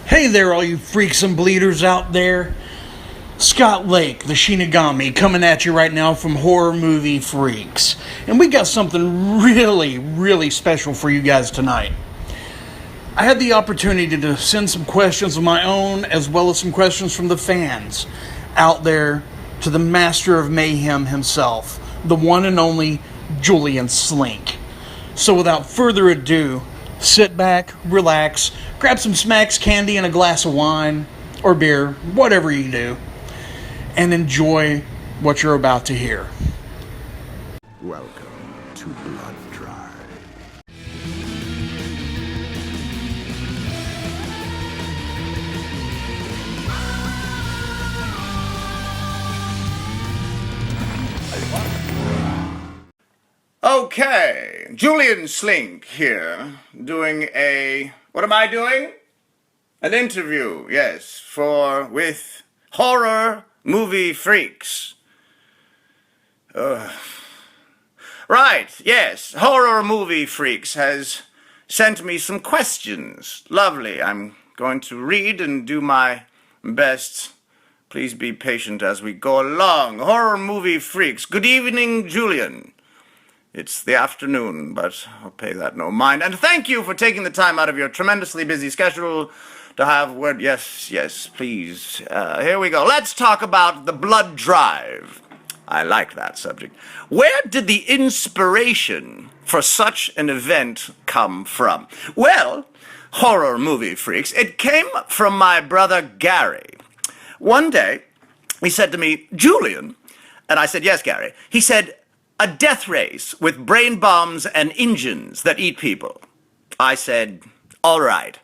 Hey there, all you freaks and bleeders out there. Scott Lake, the Shinigami, coming at you right now from Horror Movie Freaks. And we got something really special for you guys tonight. I had the opportunity to send some questions of my own, as well as some questions from the fans out there to the master of mayhem himself, the one and only Julian Slink. So without further ado, sit back, relax, grab some smacks, candy, and a glass of wine, or beer, whatever you do, and enjoy what you're about to hear. Welcome to Blood Drive. Okay, Julian Slink here, doing what am I doing? An interview, yes, with Horror Movie Freaks. Right, yes, Horror Movie Freaks has sent me some questions. Lovely, I'm going to read and do my best. Please be patient as we go along. Horror Movie Freaks, good evening, Julian. It's the afternoon, but I'll pay that no mind. And thank you for taking the time out of your tremendously busy schedule to have word. Yes, please. Here we go. Let's talk about the blood drive. I like that subject. Where did the inspiration for such an event come from? Well, Horror Movie Freaks, it came from my brother Gary. One day, he said to me, Julian, and I said, yes, Gary. He said, a death race with brain bombs and engines that eat people. I said, all right.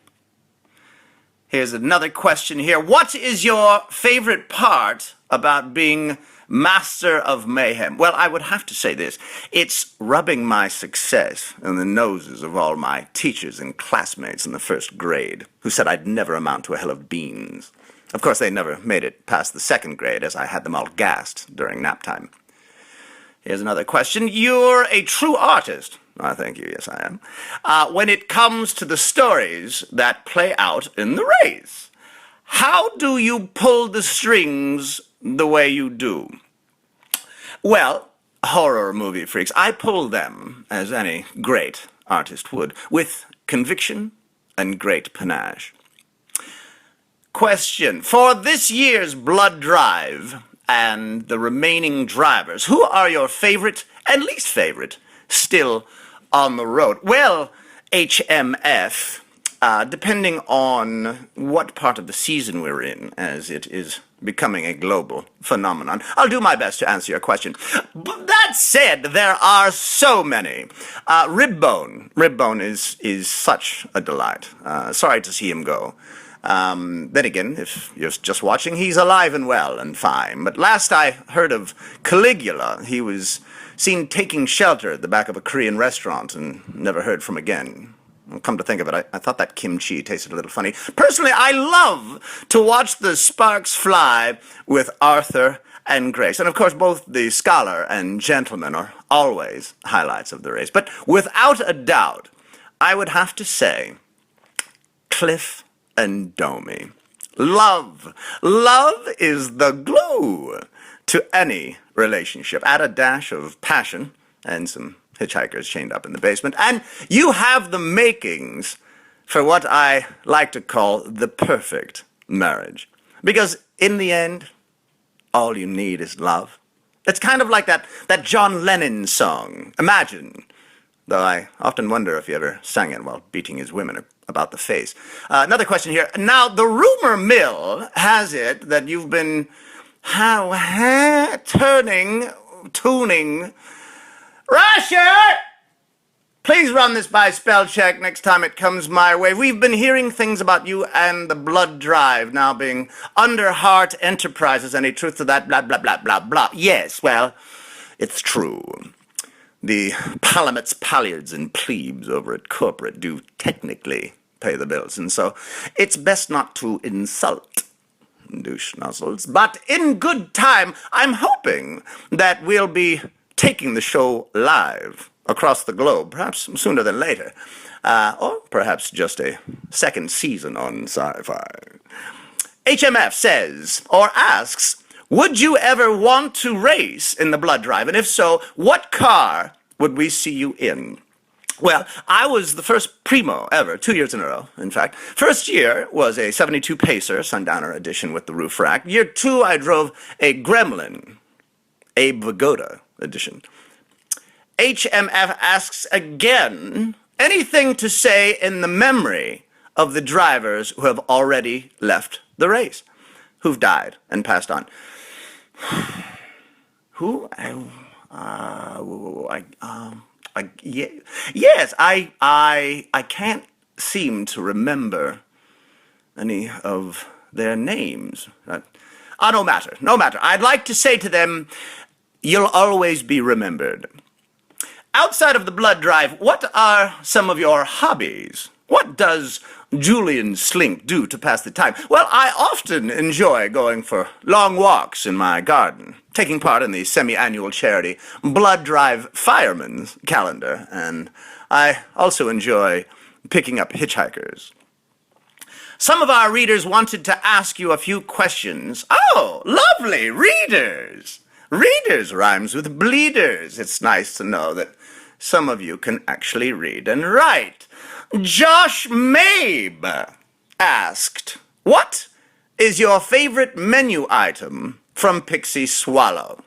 Here's another question here. What is your favorite part about being master of mayhem? Well, I would have to say this. It's rubbing my success in the noses of all my teachers and classmates in the first grade, who said I'd never amount to a hill of beans. Of course, they never made it past the second grade, as I had them all gassed during nap time. Here's another question. You're a true artist. Oh, thank you. Yes, I am. When it comes to the stories that play out in the race, how do you pull the strings the way you do? Well, Horror Movie Freaks, I pull them, as any great artist would, with conviction and great panache. Question. For this year's blood drive and the remaining drivers, who are your favorite and least favorite still on the road? Well, HMF, depending on what part of the season we're in, as it is becoming a global phenomenon. I'll do my best to answer your question. But that said, there are so many. Ribbone is such a delight. Sorry to see him go. Then again, if you're just watching, he's alive and well and fine. But last I heard of Caligula, he was seen taking shelter at the back of a Korean restaurant and never heard from again. Well, come to think of it, I thought that kimchi tasted a little funny. Personally, I love to watch the sparks fly with Arthur and Grace. And of course, both the scholar and gentleman are always highlights of the race. But without a doubt, I would have to say Cliff and Domi. Love is the glue to any relationship. Add a dash of passion and some hitchhikers chained up in the basement, and you have the makings for what I like to call the perfect marriage. Because in the end, all you need is love. It's kind of like that John Lennon song, Imagine. Though I often wonder if he ever sang it while beating his women about the face. Another question here. Now, the rumor mill has it that you've been tuning. Russia! Please run this by spell check next time it comes my way. We've been hearing things about you and the blood drive now being Underheart Enterprises. Any truth to that? Blah, blah, blah, blah, blah. Yes, well, it's true. The palamets, palliards, and plebes over at corporate do technically pay the bills, and so it's best not to insult douche nozzles. But in good time, I'm hoping that we'll be taking the show live across the globe, perhaps sooner than later, or perhaps just a second season on SyFy. HMF says, or asks, would you ever want to race in the blood drive? And if so, what car would we see you in? Well, I was the first primo ever, 2 years in a row, in fact. First year was a 72 Pacer, Sundowner edition with the roof rack. Year 2, I drove a Gremlin, Abe Vigoda edition. HMF asks again, anything to say in the memory of the drivers who have already left the race, who've died and passed on? Who? Yes, I can't seem to remember any of their names. No matter. I'd like to say to them, you'll always be remembered. Outside of the blood drive, what are some of your hobbies? What does Julian Slink do to pass the time? Well, I often enjoy going for long walks in my garden, taking part in the semi-annual charity Blood Drive Fireman's calendar, and I also enjoy picking up hitchhikers. Some of our readers wanted to ask you a few questions. Oh, lovely, readers! Readers rhymes with bleeders. It's nice to know that some of you can actually read and write. Josh Mabe asked, what is your favorite menu item from Pixy Swallow?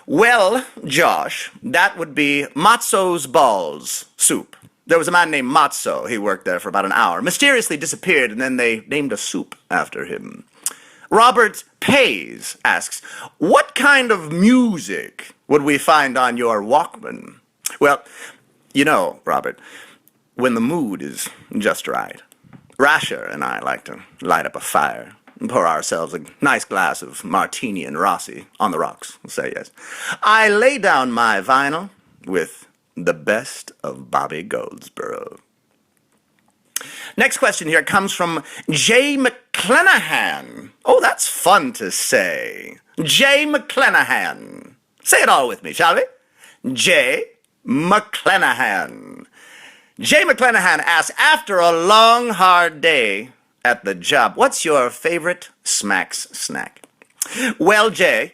Well, Josh, that would be Matzo's Balls soup. There was a man named Matzo. He worked there for about an hour, mysteriously disappeared, and then they named a soup after him. Robert Pays asks, what kind of music would we find on your Walkman? Well, you know, Robert, when the mood is just right, Rasher and I like to light up a fire and pour ourselves a nice glass of martini and Rossi on the rocks, we'll say yes. I lay down my vinyl with the best of Bobby Goldsboro. Next question here comes from Jay McClenahan. Oh, that's fun to say. Jay McClenahan. Say it all with me, shall we? Jay McClenahan. Jay McClenahan asks, after a long, hard day at the job, what's your favorite Smacks snack? Well, Jay,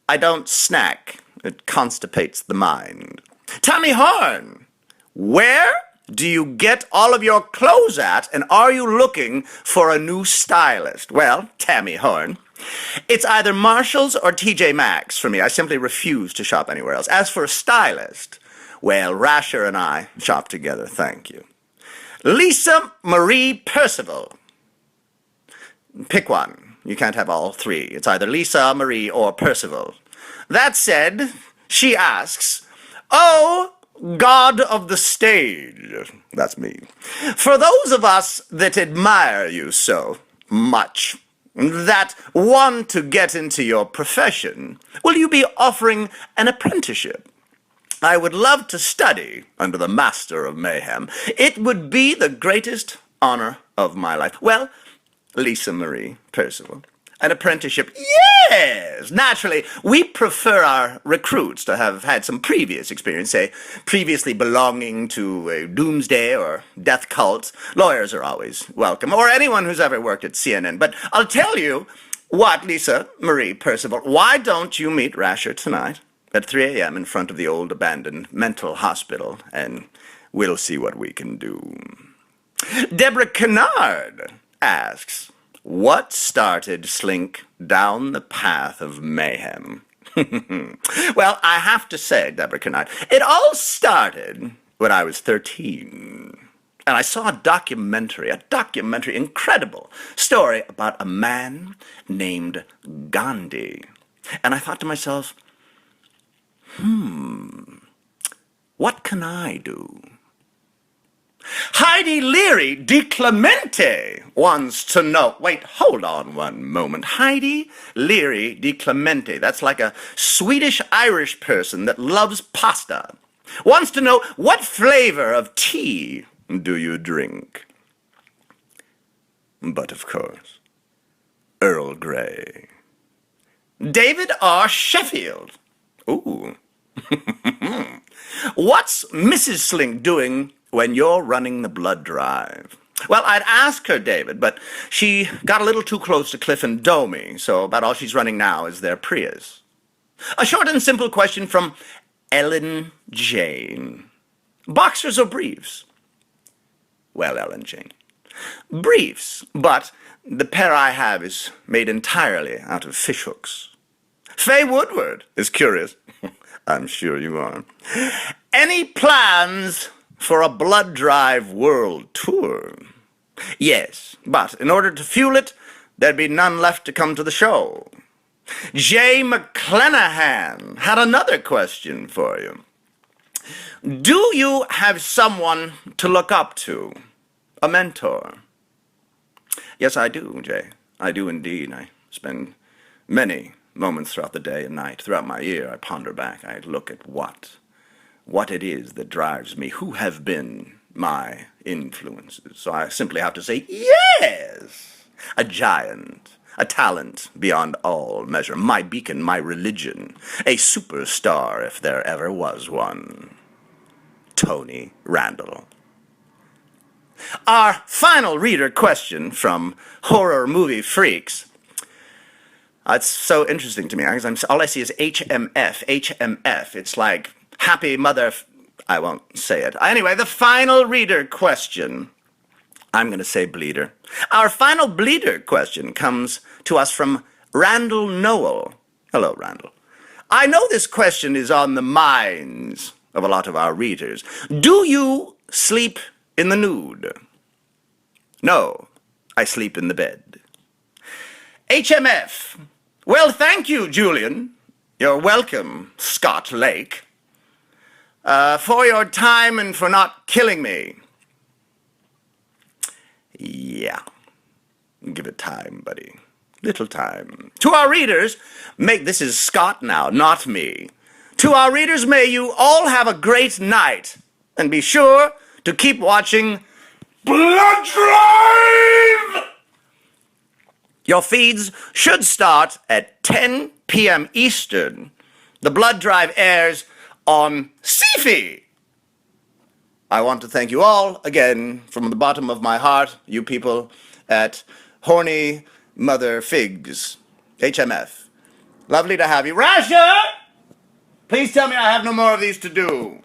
I don't snack. It constipates the mind. Tommy Horn, where do you get all of your clothes at, and are you looking for a new stylist? Well, Tammy Horn, it's either Marshall's or TJ Maxx for me. I simply refuse to shop anywhere else. As for a stylist, well, Rasher and I shop together, thank you. Lisa Marie Percival. Pick one. You can't have all three. It's either Lisa, Marie, or Percival. That said, she asks, oh, God of the stage, that's me, for those of us that admire you so much, that want to get into your profession, will you be offering an apprenticeship? I would love to study under the master of Mayhem. It would be the greatest honor of my life. Well, Lisa Marie Percival, an apprenticeship? Yes! Naturally, we prefer our recruits to have had some previous experience, say, previously belonging to a doomsday or death cult. Lawyers are always welcome, or anyone who's ever worked at CNN. But I'll tell you what, Lisa Marie Percival, why don't you meet Rasher tonight at 3 a.m. in front of the old abandoned mental hospital, and we'll see what we can do. Deborah Kennard asks, what started Slink down the path of mayhem? Well, I have to say, Deborah Kennard, it all started when I was 13. And I saw a documentary, incredible story about a man named Gandhi. And I thought to myself, what can I do? Heidi Leary Di Clemente wants to know. Wait, hold on one moment. Heidi Leary Di Clemente, that's like a Swedish-Irish person that loves pasta, wants to know, what flavor of tea do you drink? But of course, Earl Grey. David R. Sheffield. Ooh, What's Mrs. Slink doing when you're running the blood drive? Well, I'd ask her, David, but she got a little too close to Cliff and Domi, so about all she's running now is their Prius. A short and simple question from Ellen Jane. Boxers or briefs? Well, Ellen Jane, briefs, but the pair I have is made entirely out of fishhooks. Faye Woodward is curious. I'm sure you are. Any plans for a blood drive world tour? Yes, but in order to fuel it, there'd be none left to come to the show. Jay McClenahan had another question for you. Do you have someone to look up to? A mentor? Yes, I do, Jay. I do indeed. I spend many moments throughout the day and night. Throughout my year, I ponder back. I look at what it is that drives me, who have been my influences. So I simply have to say, yes! A giant, a talent beyond all measure, my beacon, my religion, a superstar if there ever was one. Tony Randall. Our final reader question from Horror Movie Freaks. It's so interesting to me because all I see is HMF, HMF. It's like happy mother... I won't say it. Anyway, the final reader question. I'm going to say bleeder. Our final bleeder question comes to us from Randall Noel. Hello, Randall. I know this question is on the minds of a lot of our readers. Do you sleep in the nude? No, I sleep in the bed. HMF. Well, thank you, Julian. You're welcome, Scott Lake, for your time and for not killing me. Yeah. Give it time, buddy. Little time. To our readers, this is Scott now, not me. To our readers, may you all have a great night. And be sure to keep watching Blood Drive! Your feeds should start at 10 p.m. Eastern. The Blood Drive airs on SyFy. I want to thank you all again from the bottom of my heart, you people at Horny Mother Figs, HMF. Lovely to have you. Rasher! Please tell me I have no more of these to do.